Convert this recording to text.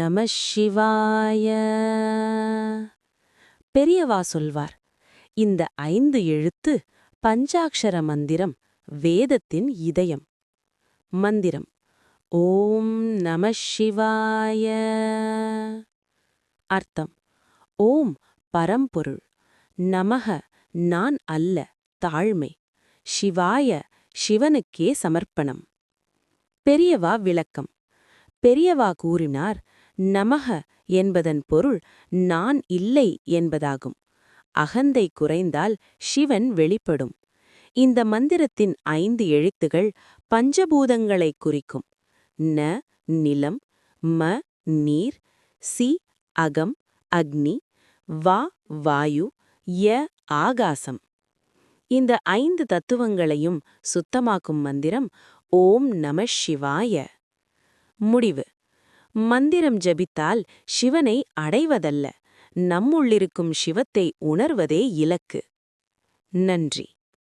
நம சிவாய. பெரியவா சொல்வார், இந்த 5 எழுத்து பஞ்சாக்ஷர மந்திரம் வேதத்தின் இதயம். மந்திரம் ஓம் நம சிவாய. அர்த்தம்: ஓம் பரம்பொருள், நமக நான் அல்ல தாழ்மை, சிவாய சிவனுக்கே சமர்ப்பணம். பெரியவா விளக்கம்: பெரியவா கூறினார், நமக என்பதன் பொருள் நான் இல்லை என்பதாகும். அகந்தை குறைந்தால் சிவன் வெளிப்படும். இந்த மந்திரத்தின் 5 எழுத்துகள் பஞ்சபூதங்களைக் குறிக்கும். ந நிலம், ம நீர், சி அகம் அக்னி, வா வாயு, ய ஆகாசம். இந்த 5 தத்துவங்களையும் சுத்தமாக்கும் மந்திரம் ஓம் நம சிவாய. முடிவு: மந்திரம் ஜபித்தால் சிவனை அடைவதல்ல, நம்முள்ளிருக்கும் சிவத்தை உணர்வதே இலக்கு. நன்றி.